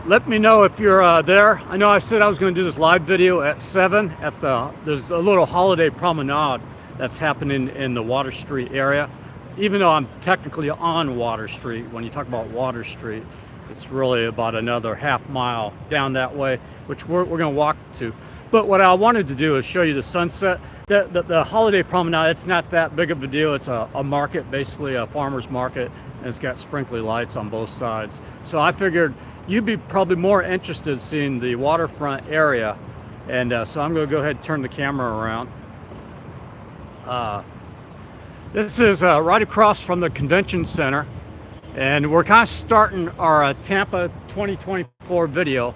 let me know if you're there. I know I said I was going to do this live video at 7 at there's a little holiday promenade that's happening in the Water Street area. Even though I'm technically on Water Street, when you talk about Water Street, it's really about another half mile down that way, which we're going to walk to. But what I wanted to do is show you the sunset. The holiday promenade, it's not that big of a deal. It's a market, basically a farmer's market, and it's got sprinkly lights on both sides. So I figured you'd be probably more interested in seeing the waterfront area. And so I'm going to go ahead and turn the camera around. This is right across from the convention center. And we're kind of starting our Tampa 2024 video.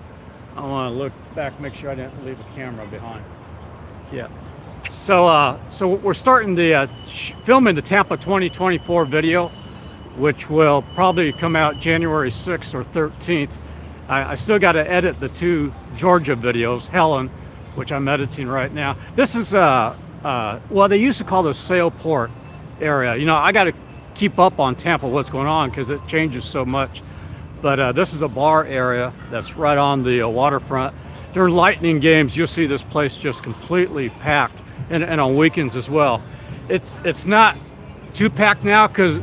I want to look back, make sure I didn't leave a camera behind. Yeah. So we're starting the filming the Tampa 2024 video, which will probably come out January 6th or 13th. I still got to edit the 2 Georgia videos, Helen, which I'm editing right now. This is well, they used to call this Sail Port area. You know, I got to keep up on Tampa, what's going on, because it changes so much. But this is a bar area that's right on the waterfront. During Lightning games, you'll see this place just completely packed, and on weekends as well. It's not too packed now because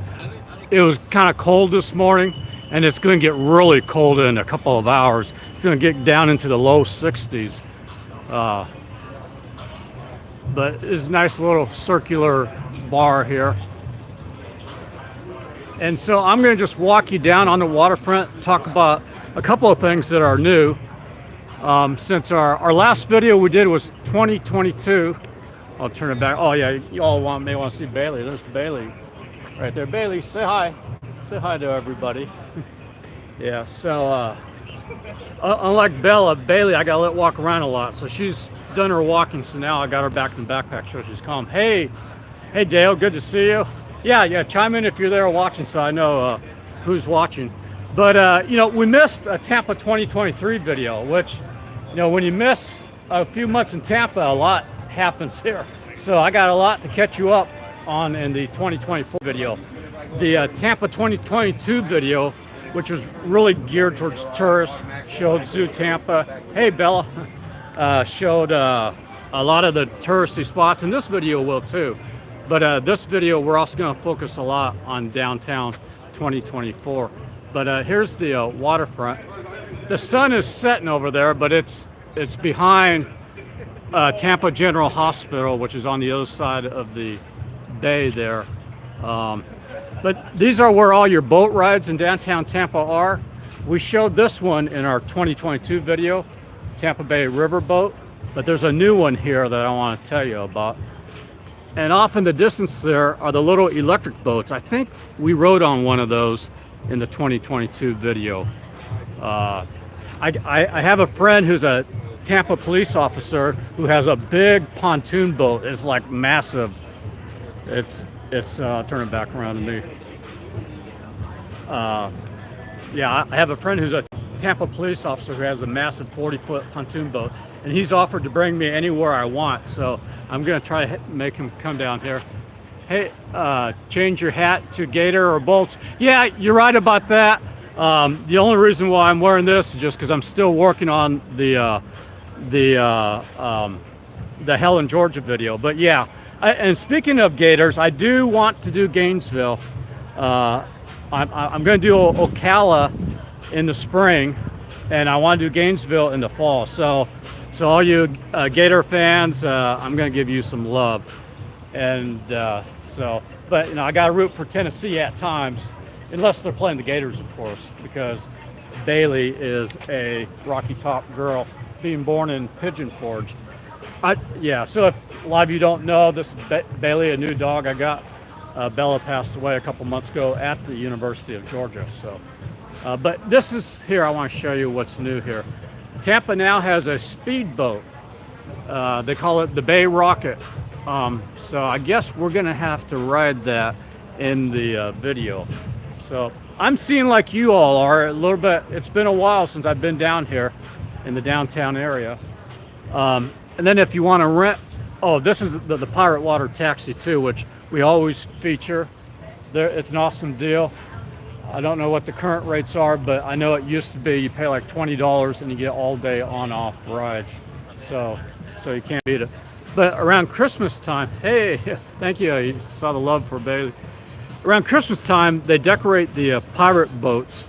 it was kind of cold this morning, and it's going to get really cold in a couple of hours. It's going to get down into the low 60s. But it's a nice little circular bar here. And so I'm going to just walk you down on the waterfront, talk about a couple of things that are new. Since our last video we did was 2022. I'll turn it back. Oh yeah, you all may want to see Bailey. There's Bailey right there. Bailey, say hi. Say hi to everybody. Yeah, so unlike Bailey, I got to let walk around a lot. So she's done her walking, so now I got her back in the backpack so she's calm. Hey Dale, good to see you. Yeah, chime in if you're there watching so I know who's watching. But, you know, we missed a Tampa 2023 video, which, you know, when you miss a few months in Tampa, a lot happens here. So I got a lot to catch you up on in the 2024 video. The Tampa 2022 video, which was really geared towards tourists, showed Zoo Tampa. Hey, Bella. Showed a lot of the touristy spots, and this video will too. But this video, we're also going to focus a lot on downtown 2024. But here's the waterfront. The sun is setting over there, but it's behind Tampa General Hospital, which is on the other side of the bay there. But these are where all your boat rides in downtown Tampa are. We showed this one in our 2022 video, Tampa Bay Riverboat. But there's a new one here that I want to tell you about. And off in the distance there are the little electric boats. I think we rode on one of those in the 2022 video. I have a friend who's a Tampa police officer who has a big pontoon boat. It's like massive. It's turn it back around to me. Yeah, I have a friend who's a Tampa police officer who has a massive 40-foot pontoon boat, and he's offered to bring me anywhere I want. So I'm going to try to make him come down here. Hey, change your hat to gator or bolts. Yeah, you're right about that. The only reason why I'm wearing this is just because I'm still working on the Helen, Georgia video. But yeah, and speaking of gators, I do want to do Gainesville. I'm going to do Ocala in the spring, and I want to do Gainesville in the fall. So all you Gator fans, I'm going to give you some love. And but you know, I got to root for Tennessee at times, unless they're playing the Gators, of course, because Bailey is a Rocky Top girl, being born in Pigeon Forge. Yeah. So if a lot of you don't know, this is Bailey, a new dog I got. Bella passed away a couple months ago at the University of Georgia. So, but this is here. I want to show you what's new here. Tampa now has a speedboat. They call it the Bay Rocket. So I guess we're gonna have to ride that in the video. So I'm seeing like you all are a little bit. It's been a while since I've been down here in the downtown area. And then if you want to rent, oh, this is the Pirate Water Taxi too, which we always feature. There, it's an awesome deal. I don't know what the current rates are, but I know it used to be you pay like $20 and you get all day on-off rides. So you can't beat it. But around Christmas time, hey, thank you. You saw the love for Bailey. Around Christmas time, they decorate the pirate boats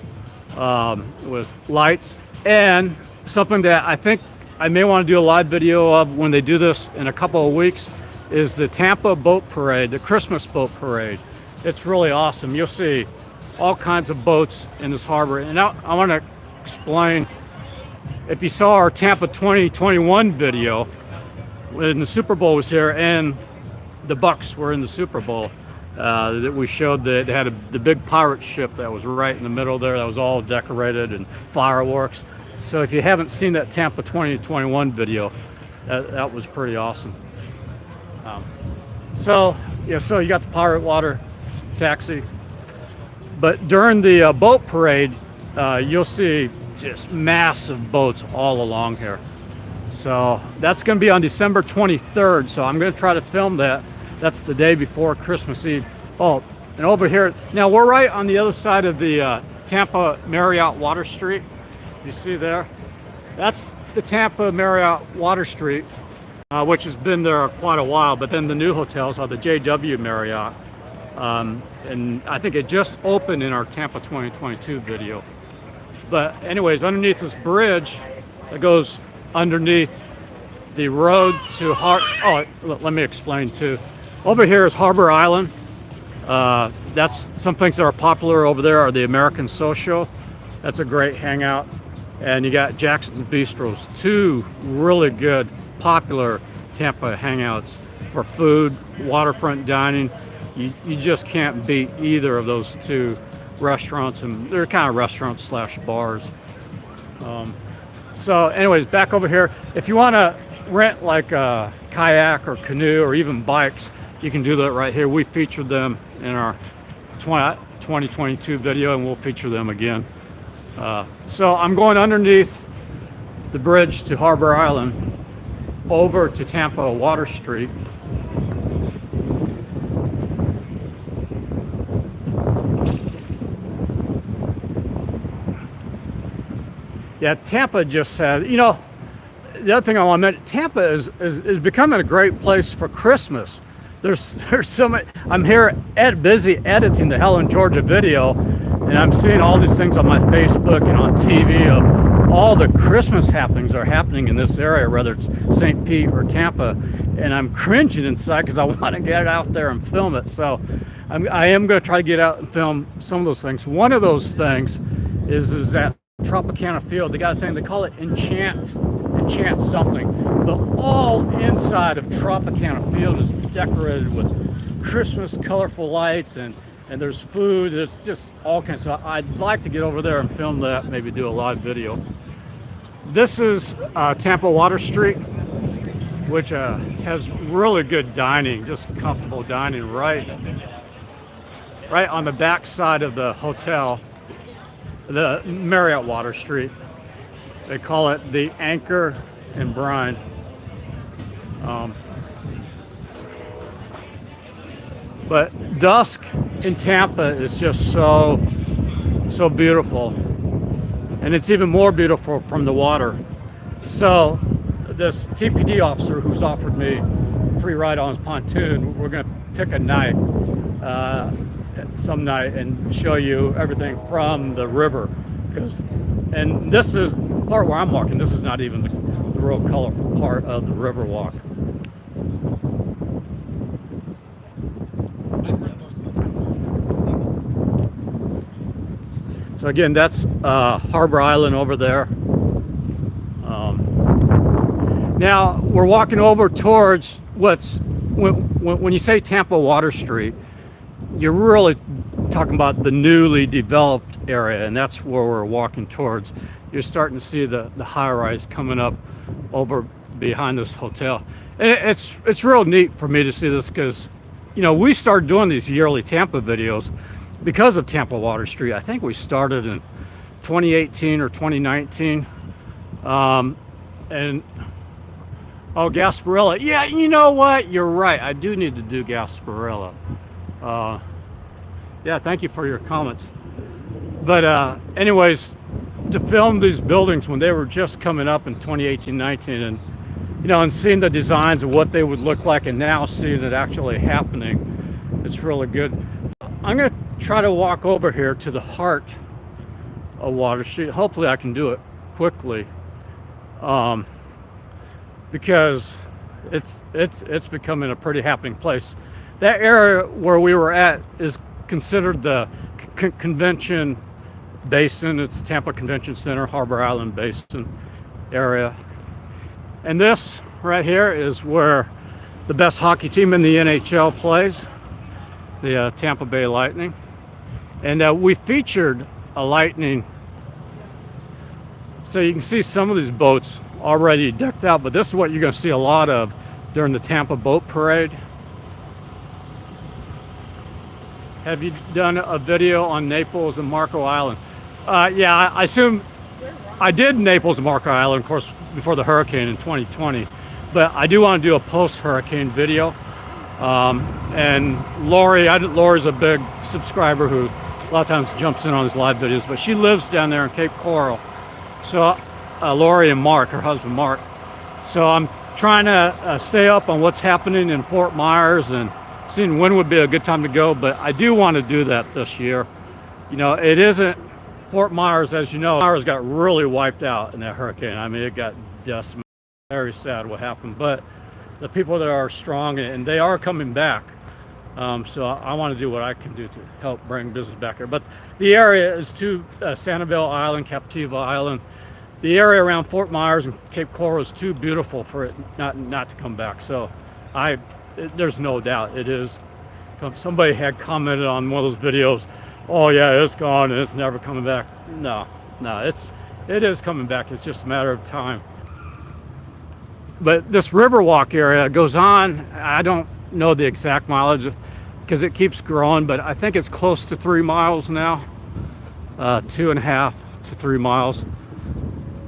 with lights, and something that I think I may want to do a live video of when they do this in a couple of weeks is the Tampa boat parade, the Christmas boat parade. It's really awesome. You'll see all kinds of boats in this harbor. And now I want to explain, if you saw our Tampa 2021 video, when the Super Bowl was here and the Bucks were in the Super Bowl, that we showed that they had the big pirate ship that was right in the middle there that was all decorated and fireworks. So if you haven't seen that Tampa 2021 video, that was pretty awesome. So you got the pirate water taxi, but during the boat parade, you'll see just massive boats all along here. So that's going to be on December 23rd. So I'm going to try to film that. That's the day before Christmas Eve. Oh, and over here, now we're right on the other side of the Tampa Marriott Water Street. You see there? That's the Tampa Marriott Water Street, which has been there quite a while. But then the new hotels are the JW Marriott. And I think it just opened in our Tampa 2022 video. But anyways, underneath this bridge that goes underneath the road to let me explain too. Over here is Harbor Island. That's some things that are popular over there are the American Social. That's a great hangout. And you got Jackson's Bistros, two really good, popular Tampa hangouts for food, waterfront dining. You just can't beat either of those two restaurants, and they're kind of restaurants slash bars. So anyways, back over here, if you want to rent like a kayak or canoe or even bikes, you can do that right here. We featured them in our 2022 video, and we'll feature them again. So I'm going underneath the bridge to Harbor Island over to Tampa Water Street. Yeah, Tampa just had, the other thing I want to mention, Tampa is becoming a great place for Christmas. There's so many. I'm here busy editing the Helen, Georgia video, and I'm seeing all these things on my Facebook and on TV of all the Christmas happenings are happening in this area, whether it's St. Pete or Tampa, and I'm cringing inside because I want to get out there and film it. So I am going to try to get out and film some of those things. One of those things is that Tropicana Field. They got a thing, they call it enchant something. But all inside of Tropicana Field is decorated with Christmas colorful lights, and there's food. There's just all kinds. So I'd like to get over there and film that, maybe do a live video. This is Tampa Water Street, which has really good dining, just comfortable dining right on the back side of the hotel, the Marriott Water Street. They call it the Anchor and Brine. But dusk in Tampa is just so beautiful, and it's even more beautiful from the water. So this TPD officer who's offered me a free ride on his pontoon, we're going to pick a night, some night, and show you everything from the river. And this is part where I'm walking. This is not even the real colorful part of the river walk. So again, that's Harbor Island over there. Now we're walking over towards when you say Tampa Water Street, you're really talking about the newly developed area, and that's where we're walking towards. You're starting to see the high-rise coming up over behind this hotel. And it's real neat for me to see this because, we started doing these yearly Tampa videos because of Tampa Water Street. I think we started in 2018 or 2019. And Gasparilla. Yeah, you know what? You're right. I do need to do Gasparilla. Yeah, thank you for your comments. But anyways, to film these buildings when they were just coming up in 2018-19, and and seeing the designs of what they would look like, and now seeing it actually happening, it's really good. I'm going to try to walk over here to the heart of Water Street. Hopefully I can do it quickly, because it's becoming a pretty happening place. That area where we were at is considered the convention basin. It's Tampa Convention Center, Harbor Island Basin area. And this right here is where the best hockey team in the NHL plays, the Tampa Bay Lightning. And we featured a Lightning. So you can see some of these boats already decked out, but this is what you're going to see a lot of during the Tampa Boat Parade. Have you done a video on Naples and Marco Island? Yeah, I assume I did Naples and Marco Island, of course, before the hurricane in 2020. But I do want to do a post-hurricane video. And Lori's a big subscriber who a lot of times jumps in on his live videos, but she lives down there in Cape Coral. So Lori and Mark, her husband Mark. So I'm trying to stay up on what's happening in Fort Myers and seeing when would be a good time to go. But I do want to do that this year. It isn't Fort Myers, as you know. Myers got really wiped out in that hurricane. I mean, it got decimated. Very sad what happened. But the people that are strong, and they are coming back. So I want to do what I can do to help bring business back here. But the area is to Sanibel Island, Captiva Island. The area around Fort Myers and Cape Coral is too beautiful for it not to come back. So there's no doubt it is. Somebody had commented on one of those videos, oh yeah, it's gone and it's never coming back. No, it is coming back. It's just a matter of time. But this Riverwalk area goes on, I don't know the exact mileage because it keeps growing, but I think it's close to 3 miles now, 2.5 to 3 miles.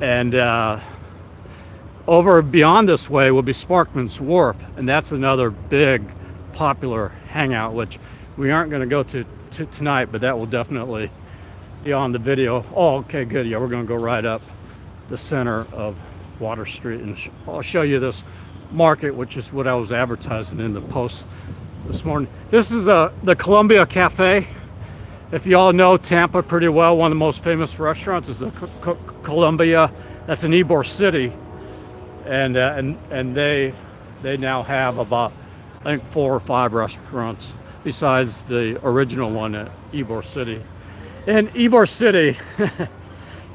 And over beyond this way will be Sparkman's Wharf, and that's another big popular hangout, which we aren't going to go to tonight, but that will definitely be on the video. Oh, okay, good. Yeah, we're going to go right up the center of Water Street, and I'll show you this market, which is what I was advertising in the post this morning. This is the Columbia Cafe. If you all know Tampa pretty well, one of the most famous restaurants is the Columbia. That's in Ybor City, and they now have about, I think, 4 or 5 restaurants besides the original one at Ybor City. And Ybor City,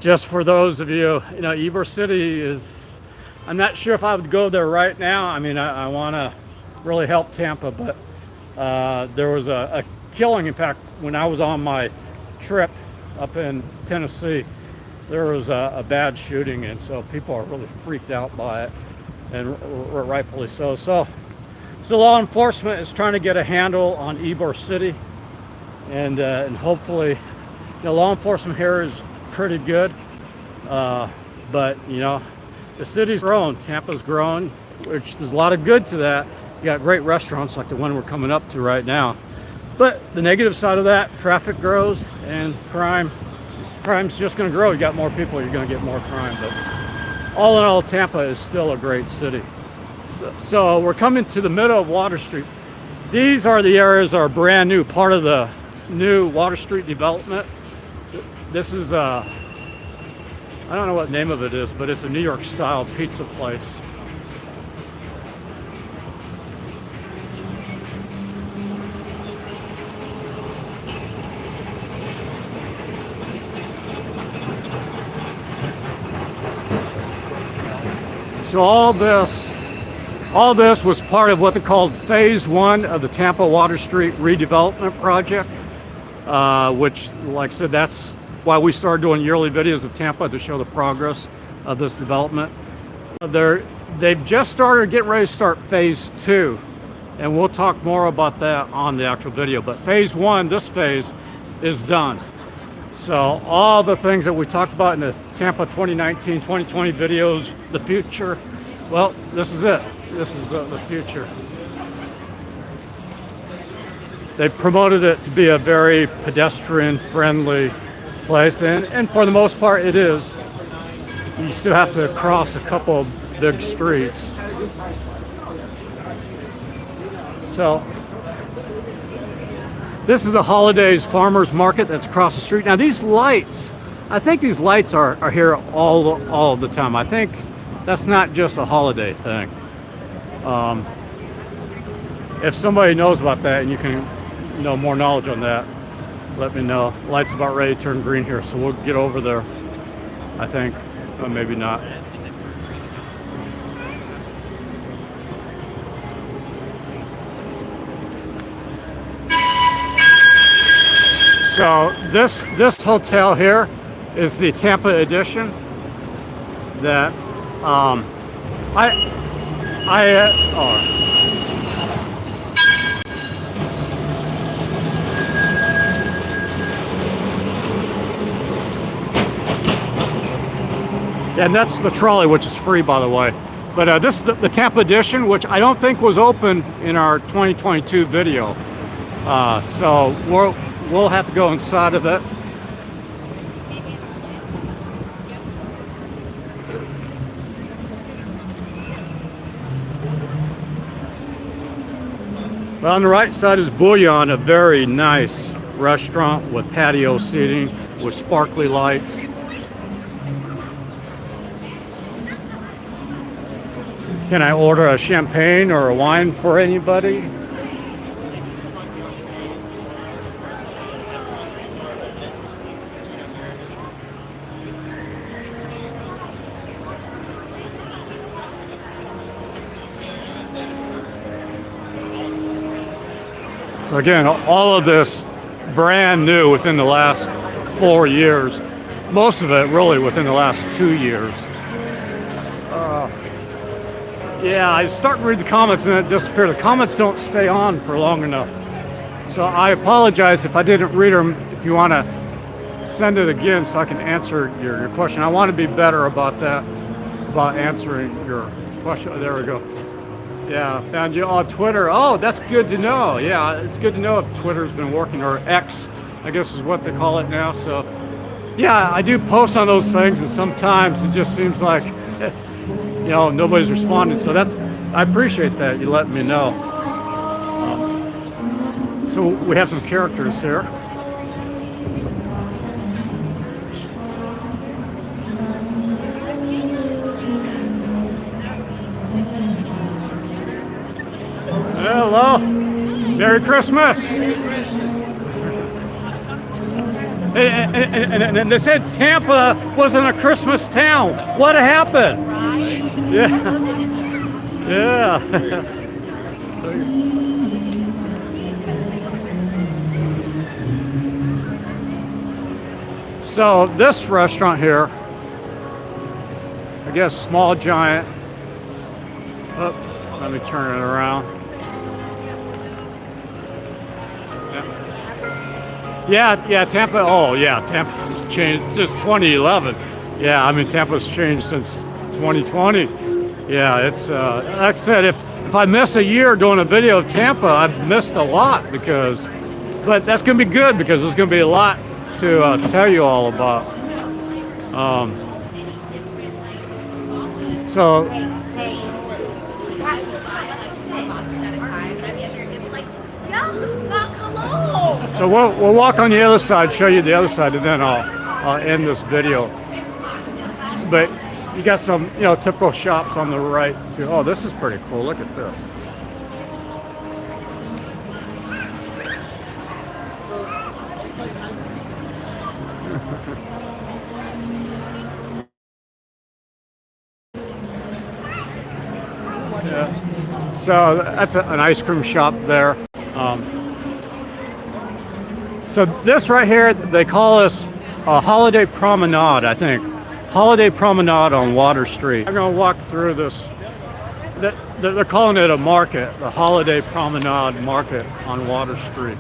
just for those of you, Ybor City is, I'm not sure if I would go there right now. I mean, I want to really help Tampa, but there was a killing. In fact, when I was on my trip up in Tennessee, there was a bad shooting, and so people are really freaked out by it, and rightfully so. So law enforcement is trying to get a handle on Ybor City, and hopefully, law enforcement here is pretty good. But the city's grown, Tampa's grown, which there's a lot of good to that. You got great restaurants like the one we're coming up to right now. But the negative side of that, traffic grows and crime's just going to grow. You got more people, you're going to get more crime. But all in all, Tampa is still a great city. So we're coming to the middle of Water Street. These are the areas that are brand new, part of the new Water Street development. This is I don't know what name of it is, but it's a New York style pizza place. So all this was part of what they called phase 1 of the Tampa Water Street redevelopment project, which, like I said, that's why we started doing yearly videos of Tampa, to show the progress of this development. They've just started getting ready to start phase 2, and we'll talk more about that on the actual video. But phase 1, this phase, is done. So all the things that we talked about in the Tampa 2019, 2020 videos, the future, well, this is it. This is the future. They promoted it to be a very pedestrian-friendly place, and for the most part it is. You still have to cross a couple of big streets. So this is the Holidays Farmers Market that's across the street. Now these lights, I think these lights are here all the time. I think that's not just a holiday thing. If somebody knows about that and you can know more knowledge on that, let me know. Light's about ready to turn green here, so we'll get over there, I think. Or maybe not. So this hotel here is the Tampa edition that oh. And that's the trolley, which is free, by the way. But this is the Tampa edition, which I don't think was open in our 2022 video. So we'll have to go inside of it. But on the right side is Bouillon, a very nice restaurant with patio seating, with sparkly lights. Can I order a champagne or a wine for anybody? So again, all of this brand new within the last 4 years. Most of it really within the last 2 years. Yeah, I start to read the comments and then it disappeared. The comments don't stay on for long enough. So I apologize if I didn't read them. If you want to send it again so I can answer your question. I want to be better about that, about answering your question. Oh, there we go. Yeah, found you on Twitter. Oh, that's good to know. Yeah, it's good to know if Twitter's been working, or X, I guess is what they call it now. So yeah, I do post on those things and sometimes it just seems like you know, nobody's responding, so I appreciate that you letting me know. So we have some characters here. Hello, Merry Christmas. And they said Tampa wasn't a Christmas town. What happened? Yeah. Yeah. So this restaurant here, I guess Small Giant. Oh, let me turn it around. Yeah, Tampa. Oh, yeah, Tampa's changed since 2011. Yeah, I mean Tampa's changed since 2020. Yeah, it's like I said, if I miss a year doing a video of Tampa, I've missed a lot but that's gonna be good because there's gonna be a lot to tell you all about. So we'll walk on the other side, show you the other side, and then I'll end this video. But you got some, you know, typical shops on the right too. Oh, this is pretty cool. Look at this. Yeah. So that's an ice cream shop there. So this right here, they call us a holiday promenade, I think. Holiday promenade on Water Street. I'm gonna walk through this. They're calling it a market, the holiday promenade market on Water Street.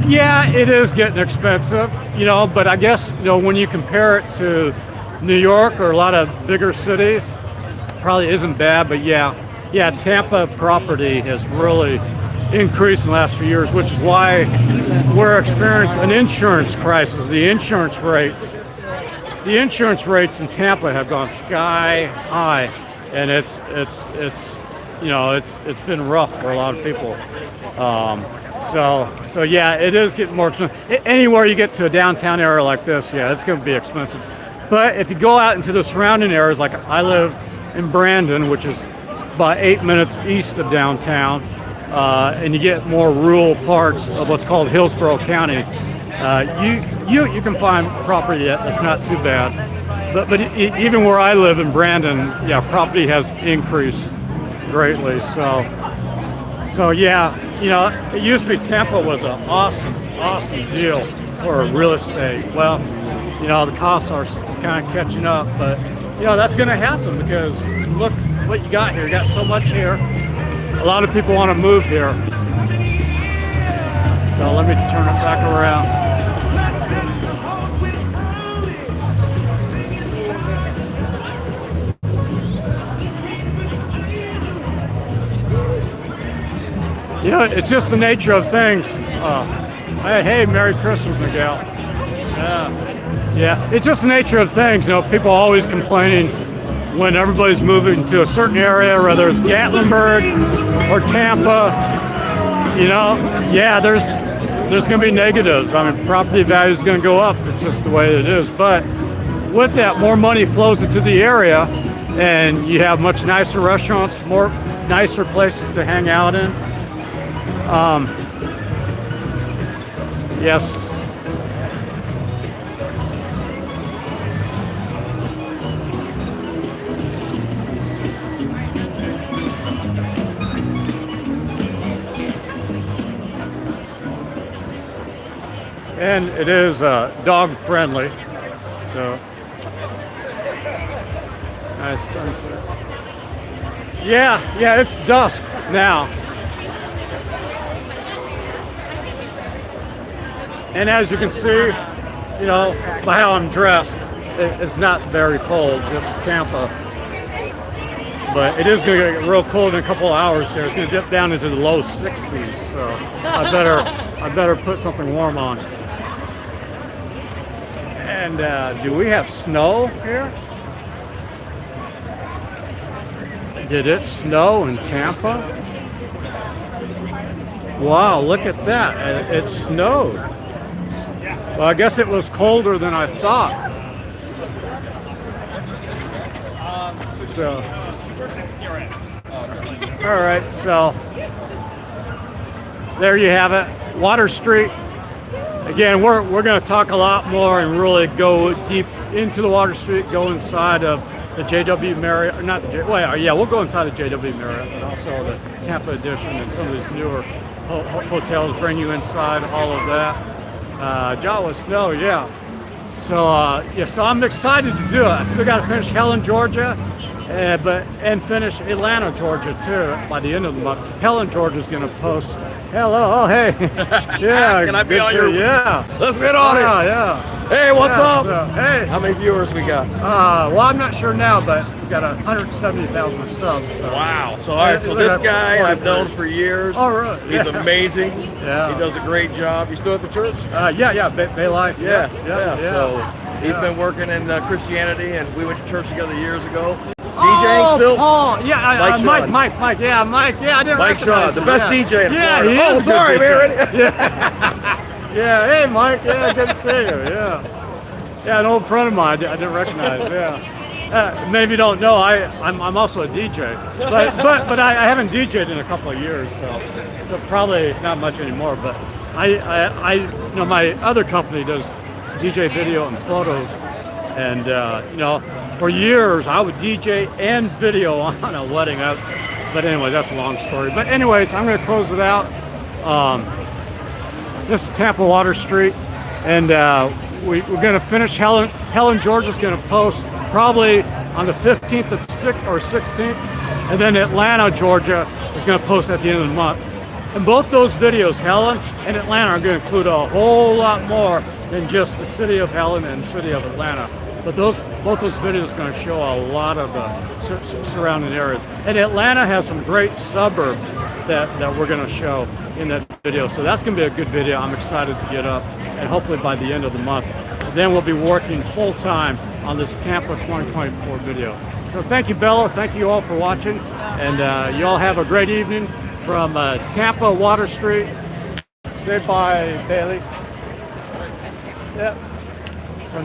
Yeah, it is getting expensive, you know, but I guess, you know, when you compare it to New York or a lot of bigger cities, probably isn't bad, but yeah, Tampa property has really increased in the last few years, which is why we're experiencing an insurance crisis. The insurance rates in Tampa have gone sky high, and it's been rough for a lot of people. So yeah, it is getting more expensive. Anywhere you get to a downtown area like this, yeah, it's going to be expensive. But if you go out into the surrounding areas, like I live in Brandon, which is about 8 minutes east of downtown, and you get more rural parts of what's called Hillsborough County, you can find property that's not too bad. But even where I live in Brandon, yeah, property has increased greatly. So yeah, it used to be Tampa was an awesome deal for real estate. Well, the costs are kind of catching up, but that's going to happen because look what you got here. You got so much here. A lot of people want to move here. So let me turn it back around. It's just the nature of things. Hey, Merry Christmas, Miguel. Yeah, it's just the nature of things. People are always complaining when everybody's moving to a certain area, whether it's Gatlinburg or Tampa. Yeah, there's going to be negatives. I mean, property value is going to go up. It's just the way it is. But with that, more money flows into the area, and you have much nicer restaurants, more nicer places to hang out in. Yes. And it is dog friendly, so nice sunset. Yeah, it's dusk now. And as you can see, by how I'm dressed, it's not very cold, just Tampa. But it is going to get real cold in a couple of hours here. It's going to dip down into the low 60s, so I better put something warm on. And do we have snow here? Did it snow in Tampa? Wow, look at that. It snowed. Well, I guess it was colder than I thought. So, all right, so there you have it, Water Street. Again, we're going to talk a lot more and really go deep into the Water Street, go inside of the JW Marriott, or not the we'll go inside the JW Marriott, but also the Tampa Edition and some of these newer hotels bring you inside all of that. Jawa snow, yeah. So I'm excited to do it. I still got to finish Helen, Georgia, and finish Atlanta, Georgia too by the end of the month. Helen, Georgia's going to post. Hello, oh hey, yeah. Can I be on your? Yeah. Let's get on it. Yeah. Hey, what's up? So, hey. How many viewers we got? Well, I'm not sure now, but we've got 170,000 subs. So. Wow. So all right. So this guy I've known for years. All right. He's amazing. Yeah. He does a great job. You still at the church? Yeah. Bay Life. Yeah. So he's been working in Christianity, and we went to church together years ago. DJing still? Paul, yeah, Mike, yeah, I didn't Mike Shaw, the best DJ in Florida. He is sorry, man. Yeah, hey, Mike, yeah, good to see you, yeah, an old friend of mine I didn't recognize, yeah. Many of you don't know, I'm also a DJ, but I haven't DJed in a couple of years, so probably not much anymore. But I my other company does DJ video and photos, and for years I would DJ and video on a wedding. But anyway, that's a long story. But anyways, I'm going to close it out. This is Tampa Water Street, and we're going to finish Helen. Georgia's going to post probably on the 15th or 16th, and then Atlanta, Georgia is going to post at the end of the month. And both those videos, Helen and Atlanta, are going to include a whole lot more than just the city of Helen and the city of Atlanta. But both those videos are going to show a lot of the surrounding areas. And Atlanta has some great suburbs that we're going to show in that video. So that's going to be a good video. I'm excited to get up, and hopefully by the end of the month, then we'll be working full time on this Tampa 2024 video. So thank you, Bella. Thank you all for watching, and you all have a great evening from Tampa Water Street. Say bye, Bailey. Yep.